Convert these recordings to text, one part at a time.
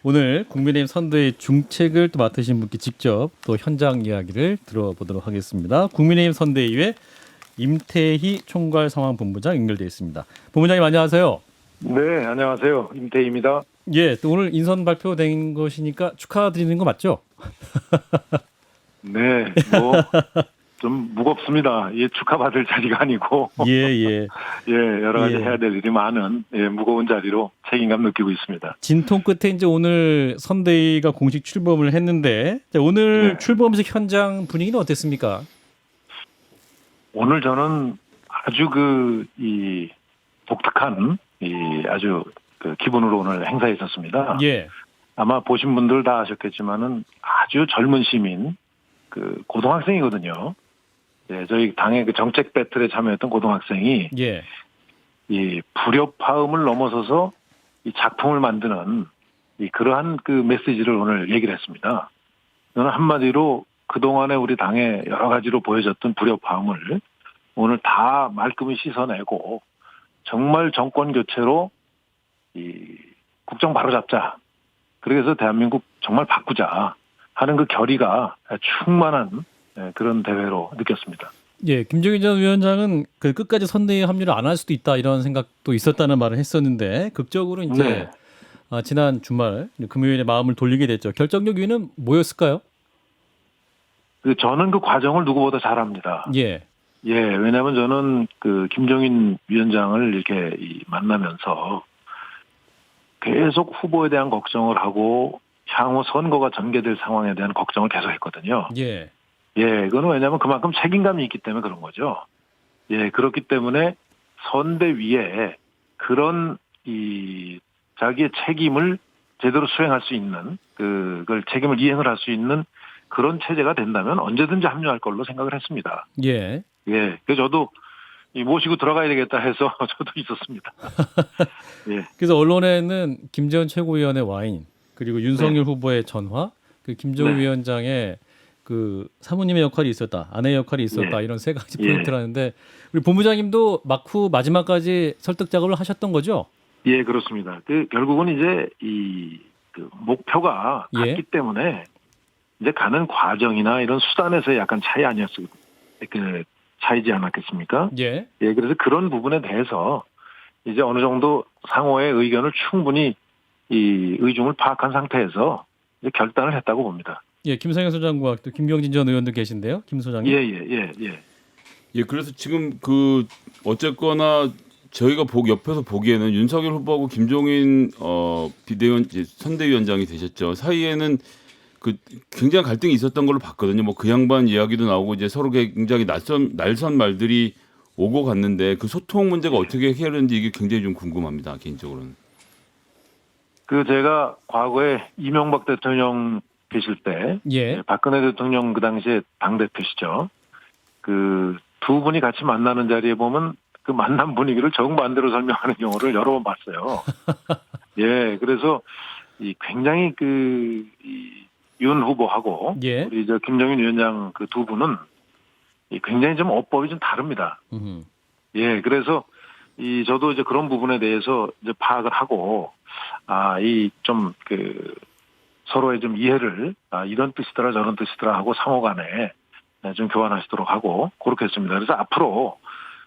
오늘 국민의힘 선대위 중책을 또 맡으신 분께 직접 또 현장 이야기를 들어보도록 하겠습니다. 국민의힘 선대위의 임태희 총괄상황본부장 연결되어 있습니다. 본부장님 안녕하세요. 네, 안녕하세요. 임태희입니다. 예, 또 오늘 인선 발표된 것이니까 축하드리는 거 맞죠? 네, 좀 무겁습니다. 축하받을 자리가 아니고, 예, 예. 여러 가지 예. 해야 될 일이 많은, 무거운 자리로 책임감 느끼고 있습니다. 진통 끝에 이제 오늘 선대위가 공식 출범을 했는데 자, 오늘 네. 출범식 현장 분위기는 어땠습니까? 오늘 저는 아주 독특한, 아주 기분으로 오늘 행사에 있었습니다. 예, 아마 보신 분들 다 아셨겠지만은 아주 젊은 시민, 고등학생이거든요. 저희 당의 정책 배틀에 참여했던 고등학생이 예, 이 불협화음을 넘어서서 이 작품을 만드는 그러한 메시지를 오늘 얘기를 했습니다. 저는 한마디로 그동안에 우리 당에 여러 가지로 보여졌던 불협화음을 오늘 다 말끔히 씻어내고 정말 정권 교체로 국정 바로잡자. 그래서 대한민국 정말 바꾸자 하는 결의가 충만한 그런 대회로 느꼈습니다. 예. 김종인 전 위원장은 끝까지 선대위에 합류를 안 할 수도 있다 이런 생각도 있었다는 말을 했었는데 극적으로 이제 지난 주말 금요일에 마음을 돌리게 됐죠. 결정적 이유는 뭐였을까요? 저는 그 과정을 누구보다 잘 압니다. 예, 왜냐하면 저는 김종인 위원장을 이렇게 만나면서 계속 후보에 대한 걱정을 하고 향후 선거가 전개될 상황에 대한 걱정을 계속했거든요. 예, 그건 왜냐하면 그만큼 책임감이 있기 때문에 그런 거죠. 그렇기 때문에 선대위에 그런 자기의 책임을 제대로 수행할 수 있는 그걸 책임을 이행을 할 수 있는 그런 체제가 된다면 언제든지 합류할 걸로 생각을 했습니다. 예. 그래서 저도 모시고 들어가야 되겠다 해서 저도 있었습니다. 그래서 언론에는 김재원 최고위원의 와인 그리고 윤석열 후보의 전화, 김종인 위원장의 사모님의 역할이 있었다, 아내의 역할이 있었다 이런 세 가지 포인트를 하는데 우리 본부장님도 막후 마지막까지 설득 작업을 하셨던 거죠? 그렇습니다. 결국은 이제 목표가 같기 때문에 이제 가는 과정이나 이런 수단에서 약간 차이 차이지 않았겠습니까? 그래서 그런 부분에 대해서 이제 어느 정도 상호의 의견을 충분히 의중을 파악한 상태에서 이제 결단을 했다고 봅니다. 김성현 소장과 또 김병진 전 의원도 계신데요, 김 소장님. 그래서 지금 어쨌거나 저희가 옆에서 보기에는 윤석열 후보하고 김종인 비대위원 선대위원장이 되셨죠. 사이에는 굉장히 갈등이 있었던 걸로 봤거든요. 그 양반 이야기도 나오고 이제 서로 굉장히 날선 말들이 오고 갔는데 그 소통 문제가 어떻게 해결했는지 이게 굉장히 좀 궁금합니다. 개인적으로는. 제가 과거에 이명박 대통령 계실 때 박근혜 대통령 그 당시에 당대표시죠. 두 분이 같이 만나는 자리에 보면 그 만남 분위기를 정반대로 설명하는 경우를 여러 번 봤어요. 그래서 굉장히 윤 후보하고 우리 김종인 위원장 두 분은 굉장히 좀 어법이 좀 다릅니다. 그래서 저도 이제 그런 부분에 대해서 이제 파악을 하고 서로의 좀 이해를 이런 뜻이더라 저런 뜻이더라 하고 상호간에 좀 교환하시도록 하고 그렇게 했습니다. 그래서 앞으로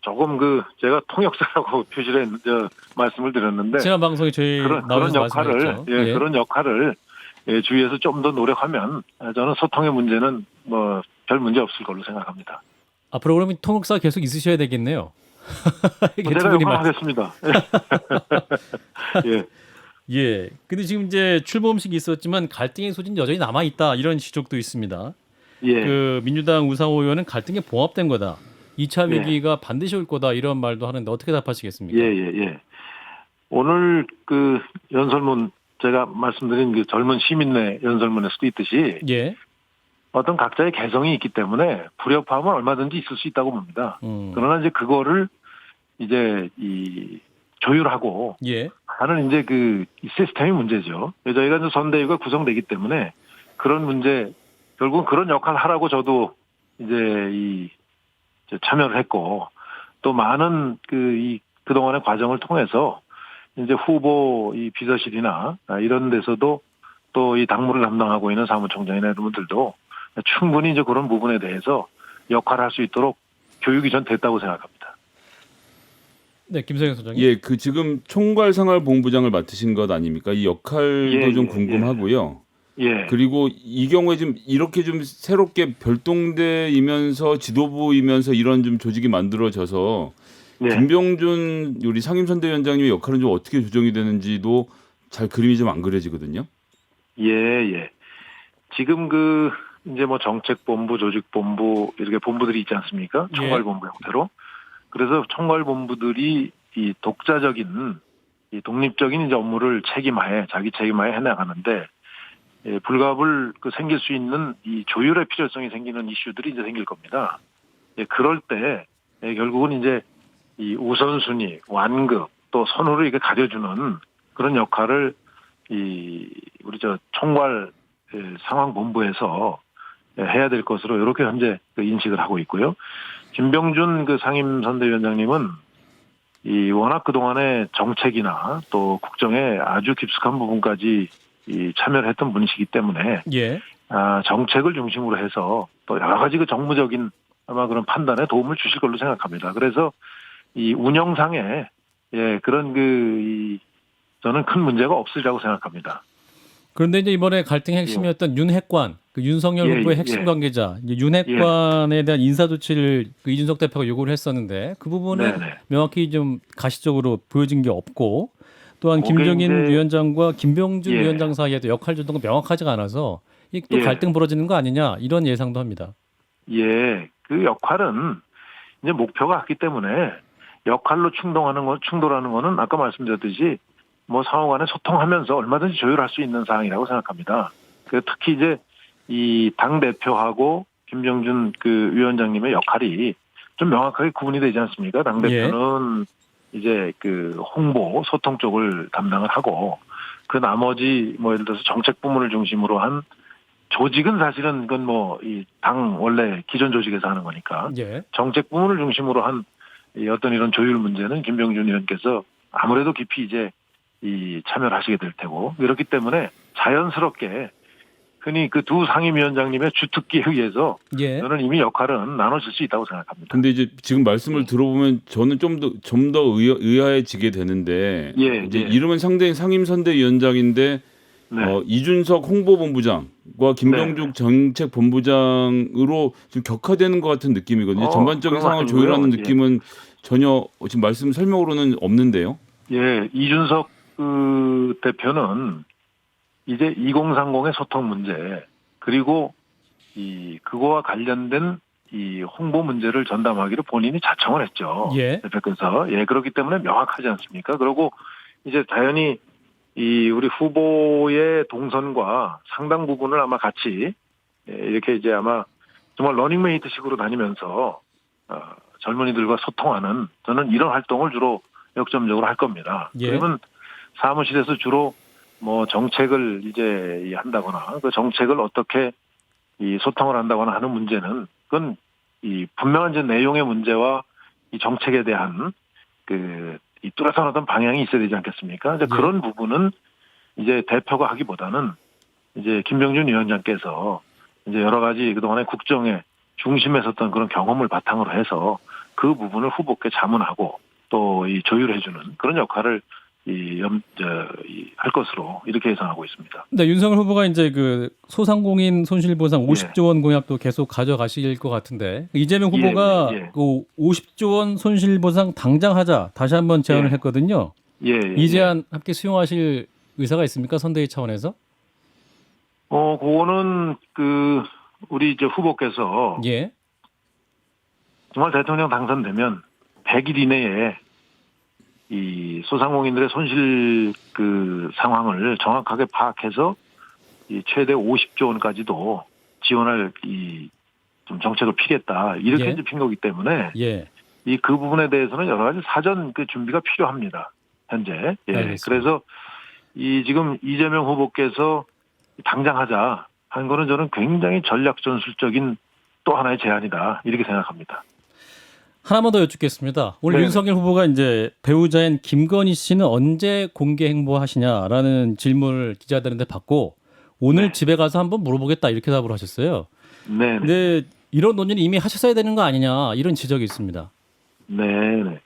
조금 제가 통역사라고 표시를 말씀을 드렸는데 지난 방송에 저희 그런 역할을 그런 역할을 주위에서 좀 더 노력하면 저는 소통의 문제는 별 문제 없을 걸로 생각합니다. 앞으로 그러면 통역사 계속 있으셔야 되겠네요. 제가 영광하겠습니다. 근데 지금 이제 출범식이 있었지만 갈등의 소진이 여전히 남아 있다 이런 지적도 있습니다. 민주당 우상호 의원은 갈등에 봉합된 거다. 2차 위기가 반드시 올 거다 이런 말도 하는데 어떻게 답하시겠습니까? 오늘 연설문 제가 말씀드린 젊은 시민의 연설문에서도 있듯이 어떤 각자의 개성이 있기 때문에 불협화음은 얼마든지 있을 수 있다고 봅니다. 그러나 이제 그거를 이제 조율하고 하는 이제 이 시스템이 문제죠. 저희가 이제 선대위가 구성되기 때문에 그런 문제 결국은 그런 역할을 하라고 저도 이제 참여를 했고 또 많은 그동안의 과정을 통해서 이제 후보 비서실이나 이런 데서도 또 이 당무를 담당하고 있는 사무총장이나 이런 분들도 충분히 이제 그런 부분에 대해서 역할을 할 수 있도록 교육이 전 됐다고 생각합니다. 네, 김성현 소장님. 예, 그 지금 총괄생활본부장을 맡으신 것 아닙니까? 이 역할도 좀 궁금하고요. 예. 그리고 이 경우에 좀 이렇게 좀 새롭게 별동대이면서 지도부이면서 이런 좀 조직이 만들어져서 예. 김병준 우리 상임선대위원장님의 역할은 좀 어떻게 조정이 되는지도 잘 그림이 좀 안 그려지거든요. 예. 지금 그 이제 뭐 정책본부, 조직본부 이렇게 본부들이 있지 않습니까? 총괄본부 형태로. 그래서 총괄본부들이 이 독자적인 이 독립적인 이제 업무를 자기 책임하에 해나가는데 불가불 생길 수 있는 이 조율의 필요성이 생기는 이슈들이 이제 생길 겁니다. 그럴 때 결국은 이제 이 우선순위, 완급 또 선호를 이렇게 가려주는 그런 역할을 우리 총괄 상황본부에서 해야 될 것으로 이렇게 현재 인식을 하고 있고요. 김병준 상임선대위원장님은 워낙 그동안의 정책이나 또 국정에 아주 깊숙한 부분까지 참여를 했던 분이시기 때문에 정책을 중심으로 해서 또 여러 가지 정무적인 아마 그런 판단에 도움을 주실 걸로 생각합니다. 그래서 이 운영상에 그런 저는 큰 문제가 없으리라고 생각합니다. 그런데 이제 이번에 갈등의 핵심이었던 윤핵관, 윤석열 후보의 핵심 관계자, 윤핵관에 대한 인사 조치를 이준석 대표가 요구를 했었는데 그 부분은 명확히 좀 가시적으로 보여진 게 없고 또한 김종인 위원장과 김병준 위원장 사이에도 역할 조정이 명확하지가 않아서 또 갈등 벌어지는 거 아니냐 이런 예상도 합니다. 그 역할은 이제 목표가 같기 때문에 역할로 충돌하는 거는 아까 말씀드렸듯이 뭐 상호간에 소통하면서 얼마든지 조율할 수 있는 사항이라고 생각합니다. 특히 이제 이 당 대표하고 김병준 위원장님의 역할이 좀 명확하게 구분이 되지 않습니까? 당 대표는 이제 홍보 소통 쪽을 담당을 하고 그 나머지 뭐 예를 들어서 정책 부문을 중심으로 한 조직은 사실은 그건 뭐 이 당 원래 기존 조직에서 하는 거니까 정책 부문을 중심으로 한 어떤 이런 조율 문제는 김병준 의원께서 아무래도 깊이 이제 참여를 하시게 될 테고 그렇기 때문에 자연스럽게 흔히 그 두 상임위원장님의 주특기에 의해서 저는 이미 역할은 나눠질 수 있다고 생각합니다. 근데 이제 지금 말씀을 들어보면 저는 좀 더 의아해지게 되는데 이제 이름은 상대히 상임선대위원장인데 이준석 홍보본부장과 김병준 정책본부장으로 지금 격화되는 것 같은 느낌이거든요. 전반적인 상황을 조율하는 느낌은 전혀 지금 말씀 설명으로는 없는데요. 이준석 대표는 이제 2030의 소통 문제 그리고 그거와 관련된 이 홍보 문제를 전담하기로 본인이 자청을 했죠. 대표께서 그렇기 때문에 명확하지 않습니까? 그리고 이제 당연히 우리 후보의 동선과 상당 부분을 아마 같이 이렇게 이제 아마 정말 러닝메이트식으로 다니면서 젊은이들과 소통하는 저는 이런 활동을 주로 역점적으로 할 겁니다. 그러면 사무실에서 주로 뭐 정책을 이제 한다거나 그 정책을 어떻게 소통을 한다거나 하는 문제는 그건 분명한 이제 내용의 문제와 이 정책에 대한 이 뚜렷한 어떤 방향이 있어야 되지 않겠습니까? 이제 그런 부분은 이제 대표가 하기보다는 이제 김병준 위원장께서 이제 여러 가지 그동안의 국정의 중심에 섰던 그런 경험을 바탕으로 해서 그 부분을 후보께 자문하고 또 조율해주는 그런 역할을 할 것으로 이렇게 예상하고 있습니다. 네, 윤석열 후보가 이제 소상공인 손실보상 50조 원 공약도 계속 가져가실 것 같은데 이재명 후보가 그 50조 원 손실보상 당장 하자 다시 한번 제안을 했거든요. 이 제안 함께 수용하실 의사가 있습니까? 선대위 차원에서? 그거는 우리 이제 후보께서 정말 대통령 당선되면 100일 이내에 이 소상공인들의 손실 상황을 정확하게 파악해서 최대 50조 원까지도 지원할 좀 정책을 피겠다 이렇게 이제 핀 거기 때문에 그 부분에 대해서는 여러 가지 사전 준비가 필요합니다. 현재 그래서 지금 이재명 후보께서 당장 하자 한 거는 저는 굉장히 전략 전술적인 또 하나의 제안이다 이렇게 생각합니다. 하나만 더 여쭙겠습니다. 오늘 윤석열 후보가 이제 배우자인 김건희 씨는 언제 공개 행보하시냐라는 질문을 기자들한테 받고 오늘 집에 가서 한번 물어보겠다 이렇게 답을 하셨어요. 네. 근데 이런 논의는 이미 하셨어야 되는 거 아니냐 이런 지적이 있습니다. 네.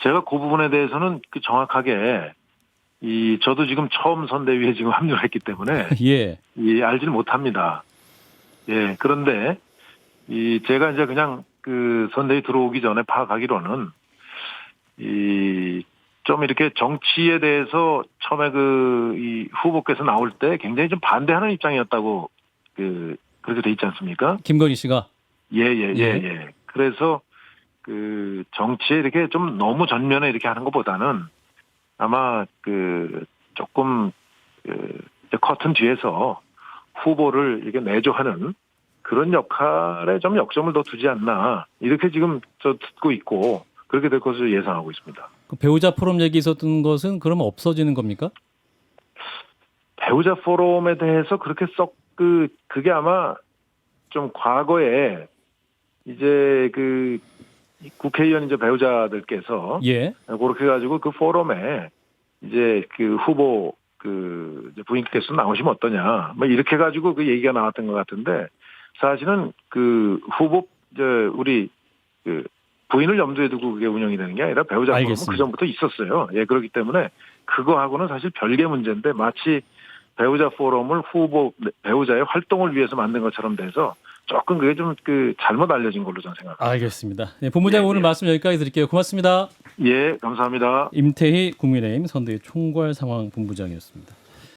제가 그 부분에 대해서는 정확하게 저도 지금 처음 선대위에 지금 합류를 했기 때문에 예. 알지는 못합니다. 예. 그런데 제가 이제 그냥 그 선대위 들어오기 전에 파악하기로는 좀 이렇게 정치에 대해서 처음에 이 후보께서 나올 때 굉장히 좀 반대하는 입장이었다고 그렇게 돼 있지 않습니까? 김건희 씨가. 예. 그래서 그 정치에 이렇게 좀 너무 전면에 이렇게 하는 것보다는 아마 조금 커튼 뒤에서 후보를 이렇게 내조하는 그런 역할에 좀 역점을 더 두지 않나 이렇게 지금 저 듣고 있고 그렇게 될 것으로 예상하고 있습니다. 그 배우자 포럼 얘기 있었던 것은 그러면 없어지는 겁니까? 배우자 포럼에 대해서 그렇게 그게 아마 좀 과거에 이제 국회의원 이제 배우자들께서 예. 그렇게 해가지고 그 포럼에 이제 후보 이제 부인께서 나오시면 어떠냐 뭐 이렇게 해가지고 그 얘기가 나왔던 것 같은데 사실은 후보 우리 부인을 염두에 두고 그게 운영이 되는 게 아니라 배우자 포럼은 그 전부터 있었어요. 예, 그렇기 때문에 그거하고는 사실 별개 문제인데 마치 배우자 포럼을 배우자의 활동을 위해서 만든 것처럼 돼서 조금 그게 좀 잘못 알려진 걸로 저는 생각합니다. 알겠습니다. 네, 본부장님 오늘 말씀 여기까지 드릴게요. 고맙습니다. 예, 감사합니다. 임태희 국민의힘 선대위 총괄 상황 본부장이었습니다.